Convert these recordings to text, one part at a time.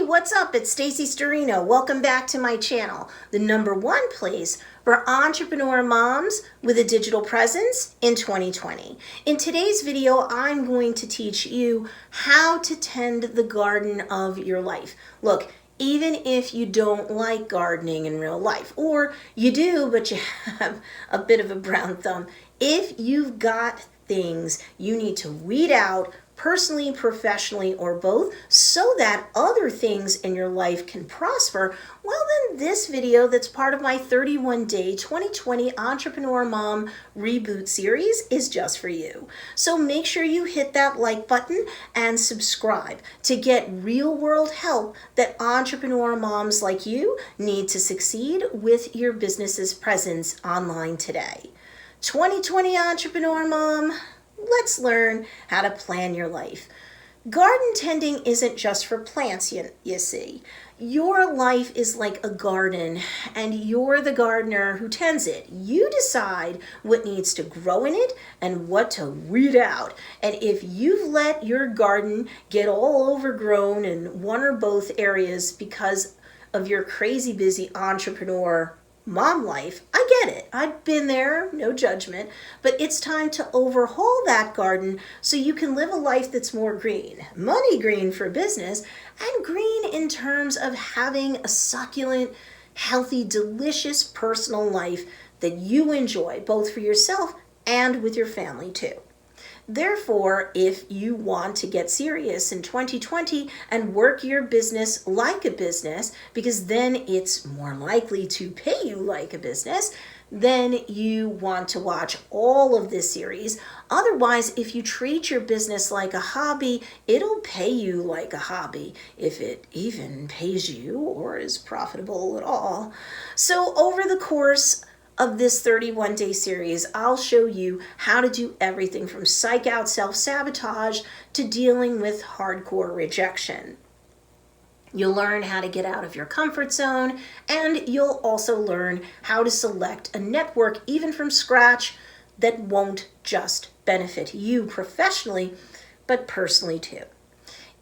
what's up? It's Stacey Storino. Welcome back to my channel, the #1 place for entrepreneur moms with a digital presence in 2020. In today's video, I'm going to teach you how to tend the garden of your life. Look, even if you don't like gardening in real life, or you do, but you have a bit of a brown thumb, if you've got things you need to weed out personally, professionally, or both, so that other things in your life can prosper, well then this video that's part of my 31-day 2020 Entrepreneur Mom Reboot series is just for you. So make sure you hit that like button and subscribe to get real-world help that entrepreneur moms like you need to succeed with your business's presence online today. 2020 Entrepreneur Mom, let's learn how to plan your life. Garden tending isn't just for plants, you see. Your life is like a garden, and you're the gardener who tends it. You decide what needs to grow in it and what to weed out. And if you've let your garden get all overgrown in one or both areas because of your crazy busy entrepreneur mom life, I get it. I've been there, no judgment, but it's time to overhaul that garden so you can live a life that's more green. Money green for business, and green in terms of having a succulent, healthy, delicious personal life that you enjoy, both for yourself and with your family too. Therefore, if you want to get serious in 2020 and work your business like a business, because then it's more likely to pay you like a business, then you want to watch all of this series. Otherwise, if you treat your business like a hobby, it'll pay you like a hobby, if it even pays you or is profitable at all. So over the course of this 31-day series, I'll show you how to do everything from psych out self-sabotage to dealing with hardcore rejection. You'll learn how to get out of your comfort zone, and you'll also learn how to select a network, even from scratch, that won't just benefit you professionally, but personally too.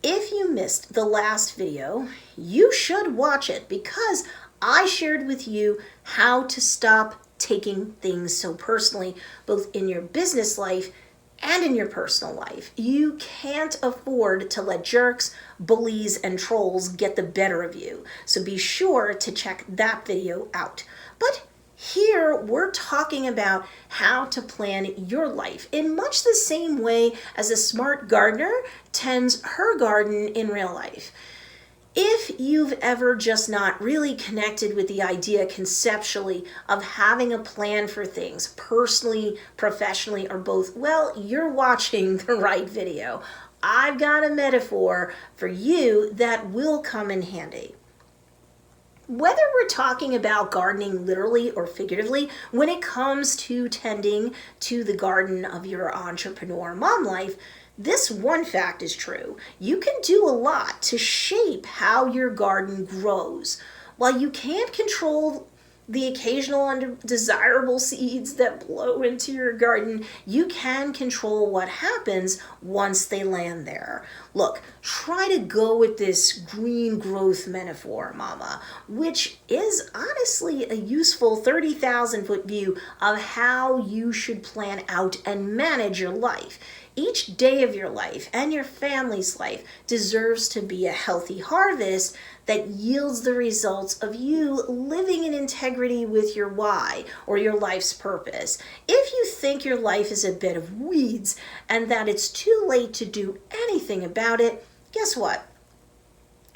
If you missed the last video, you should watch it, because I shared with you how to stop taking things so personally, both in your business life and in your personal life. You can't afford to let jerks, bullies, and trolls get the better of you. So be sure to check that video out. But here we're talking about how to plan your life in much the same way as a smart gardener tends her garden in real life. If you've ever just not really connected with the idea conceptually of having a plan for things, personally, professionally, or both, well, you're watching the right video. I've got a metaphor for you that will come in handy. Whether we're talking about gardening literally or figuratively, when it comes to tending to the garden of your entrepreneur mom life, this one fact is true. You can do a lot to shape how your garden grows. While you can't control the occasional undesirable seeds that blow into your garden, you can control what happens once they land there. Look, try to go with this green growth metaphor, mama, which is honestly a useful 30,000-foot view of how you should plan out and manage your life. Each day of your life and your family's life deserves to be a healthy harvest that yields the results of you living in integrity with your why or your life's purpose. If you think your life is a bed of weeds and that it's too late to do anything about it, guess what?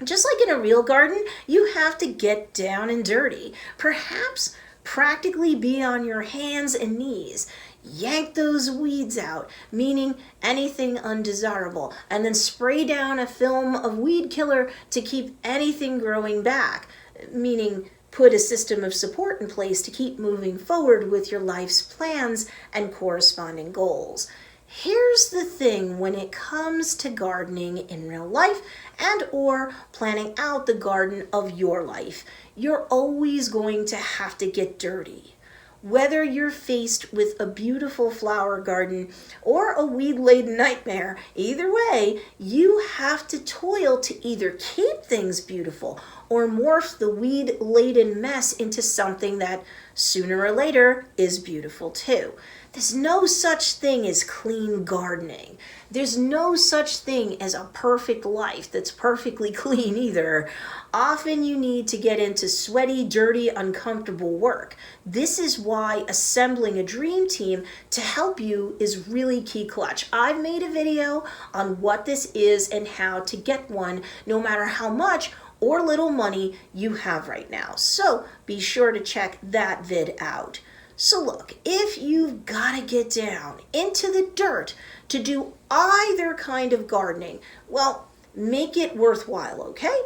Just like in a real garden, you have to get down and dirty. Perhaps practically be on your hands and knees. Yank those weeds out, meaning anything undesirable, and then spray down a film of weed killer to keep anything growing back, meaning put a system of support in place to keep moving forward with your life's plans and corresponding goals. Here's the thing when it comes to gardening in real life and or planning out the garden of your life. You're always going to have to get dirty. Whether you're faced with a beautiful flower garden or a weed-laden nightmare, either way, you have to toil to either keep things beautiful or morph the weed-laden mess into something that sooner or later is beautiful too. There's no such thing as clean gardening. There's no such thing as a perfect life that's perfectly clean either. Often you need to get into sweaty, dirty, uncomfortable work. This is why assembling a dream team to help you is really key clutch. I've made a video on what this is and how to get one, no matter how much or little money you have right now. So be sure to check that vid out. So look, if you've got to get down into the dirt to do either kind of gardening, well, make it worthwhile, okay?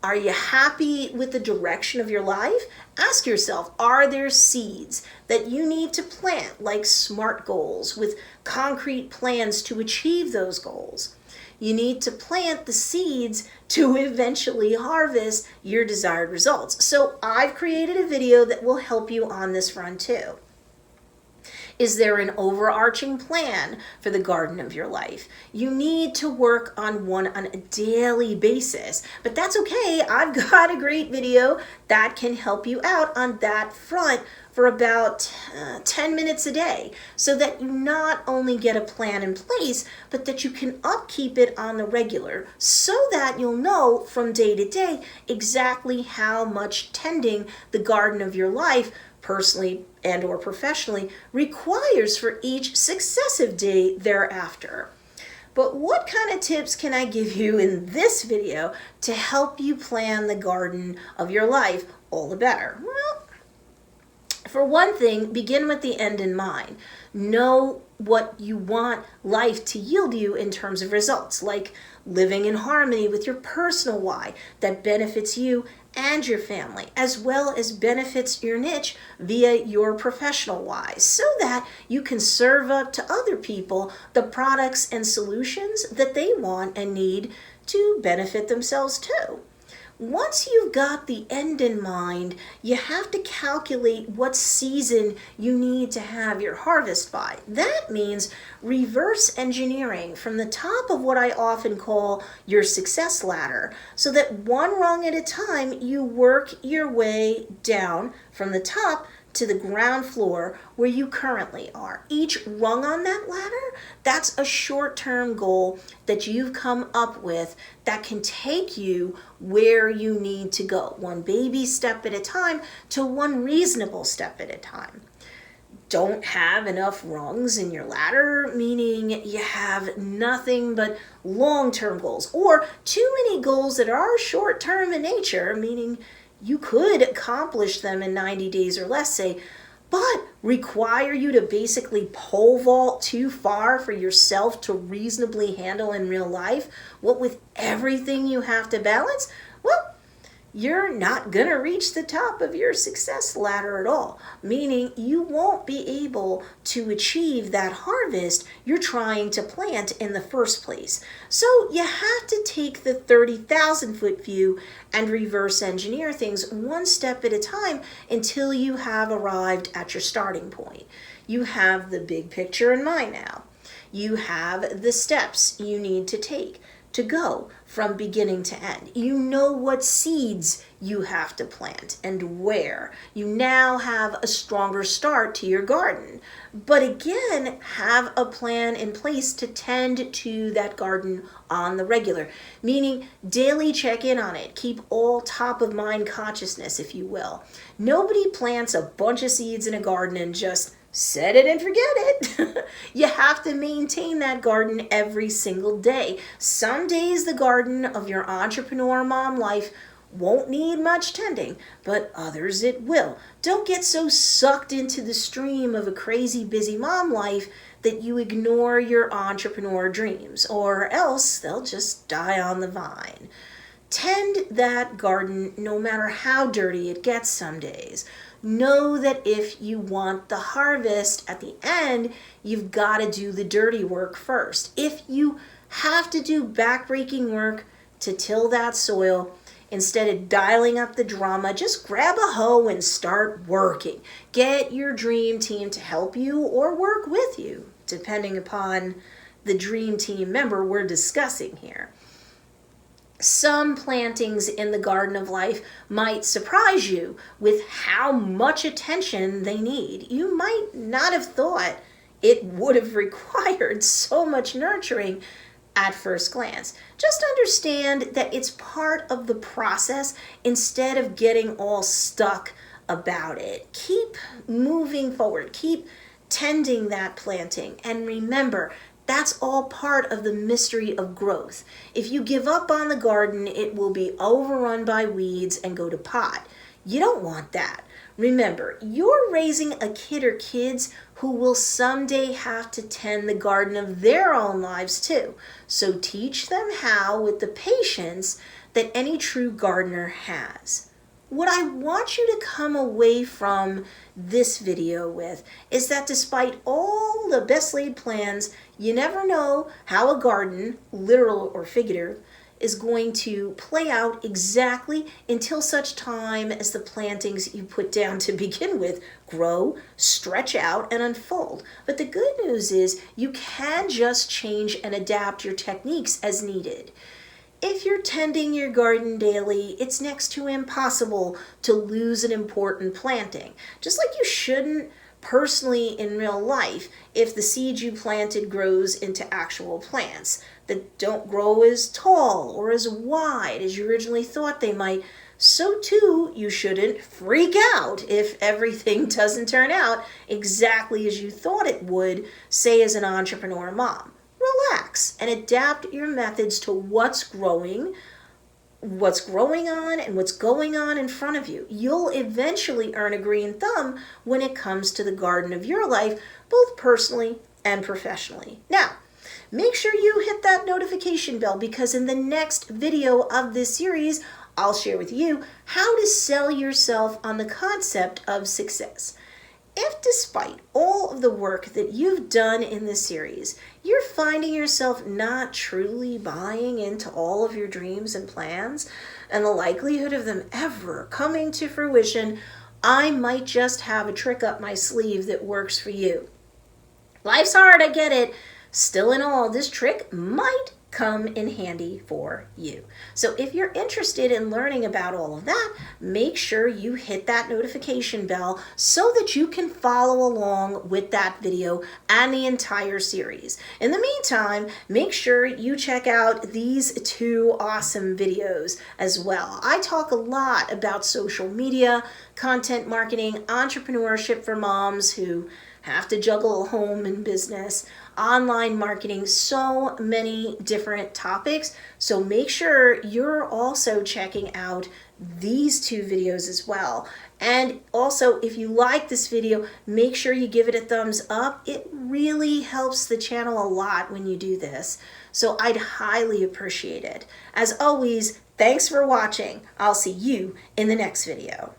Are you happy with the direction of your life? Ask yourself, are there seeds that you need to plant, like SMART goals with concrete plans to achieve those goals? You need to plant the seeds to eventually harvest your desired results. So I've created a video that will help you on this front too. Is there an overarching plan for the garden of your life? You need to work on one on a daily basis, but that's okay. I've got a great video that can help you out on that front for about 10 minutes a day, so that you not only get a plan in place, but that you can upkeep it on the regular, so that you'll know from day to day exactly how much tending the garden of your life, personally and or professionally, requires for each successive day thereafter. But what kind of tips can I give you in this video to help you plan the garden of your life all the better? Well, for one thing, begin with the end in mind. Know what you want life to yield you in terms of results, like living in harmony with your personal why that benefits you and your family, as well as benefits your niche via your professional why, so that you can serve up to other people the products and solutions that they want and need to benefit themselves too. Once you've got the end in mind, you have to calculate what season you need to have your harvest by. That means reverse engineering from the top of what I often call your success ladder, so that one rung at a time you work your way down from the top to the ground floor where you currently are. Each rung on that ladder, that's a short-term goal that you've come up with that can take you where you need to go, one baby step at a time to one reasonable step at a time. Don't have enough rungs in your ladder, meaning you have nothing but long-term goals, or too many goals that are short-term in nature, meaning you could accomplish them in 90 days or less, say, but require you to basically pole vault too far for yourself to reasonably handle in real life, what with everything you have to balance? Well, you're not going to reach the top of your success ladder at all, meaning you won't be able to achieve that harvest you're trying to plant in the first place. So you have to take the 30,000 foot view and reverse engineer things one step at a time until you have arrived at your starting point. You have the big picture in mind now. You have the steps you need to take to go from beginning to end. You know what seeds you have to plant and where. You now have a stronger start to your garden. But again, have a plan in place to tend to that garden on the regular, meaning daily check in on it. Keep all top of mind consciousness, if you will. Nobody plants a bunch of seeds in a garden and just set it and forget it. You have to maintain that garden every single day. Some days the garden of your entrepreneur mom life won't need much tending, but others it will. Don't get so sucked into the stream of a crazy busy mom life that you ignore your entrepreneur dreams, or else they'll just die on the vine. Tend that garden no matter how dirty it gets some days. Know that if you want the harvest at the end, you've got to do the dirty work first. If you have to do backbreaking work to till that soil, Instead of dialing up the drama, just grab a hoe and start working. Get your dream team to help you or work with you, depending upon the dream team member we're discussing here. Some plantings in the Garden of Life might surprise you with how much attention they need. You might not have thought it would have required so much nurturing at first glance. Just understand that it's part of the process instead of getting all stuck about it. Keep moving forward. Keep tending that planting. And remember, that's all part of the mystery of growth. If you give up on the garden, it will be overrun by weeds and go to pot. You don't want that. Remember, you're raising a kid or kids who will someday have to tend the garden of their own lives too. So teach them how with the patience that any true gardener has. What I want you to come away from this video with is that despite all the best laid plans, you never know how a garden, literal or figurative, is going to play out exactly until such time as the plantings you put down to begin with grow, stretch out, and unfold. But the good news is you can just change and adapt your techniques as needed. If you're tending your garden daily, it's next to impossible to lose an important planting. Just like you shouldn't personally in real life if the seed you planted grows into actual plants that don't grow as tall or as wide as you originally thought they might. So too, you shouldn't freak out if everything doesn't turn out exactly as you thought it would, say as an entrepreneur mom. Relax and adapt your methods to what's growing on and what's going on in front of you. You'll eventually earn a green thumb when it comes to the garden of your life, both personally and professionally. Now, make sure you hit that notification bell because in the next video of this series, I'll share with you how to sell yourself on the concept of success. If despite all of the work that you've done in this series, you're finding yourself not truly buying into all of your dreams and plans and the likelihood of them ever coming to fruition, I might just have a trick up my sleeve that works for you. Life's hard, I get it. Still in all, this trick might come in handy for you. So if you're interested in learning about all of that, make sure you hit that notification bell so that you can follow along with that video and the entire series. In the meantime, make sure you check out these two awesome videos as well. I talk a lot about social media, content marketing, entrepreneurship for moms who have to juggle home and business, online marketing, so many different topics. So make sure you're also checking out these two videos as well. And also, if you like this video, make sure you give it a thumbs up. It really helps the channel a lot when you do this. So I'd highly appreciate it. As always, thanks for watching. I'll see you in the next video.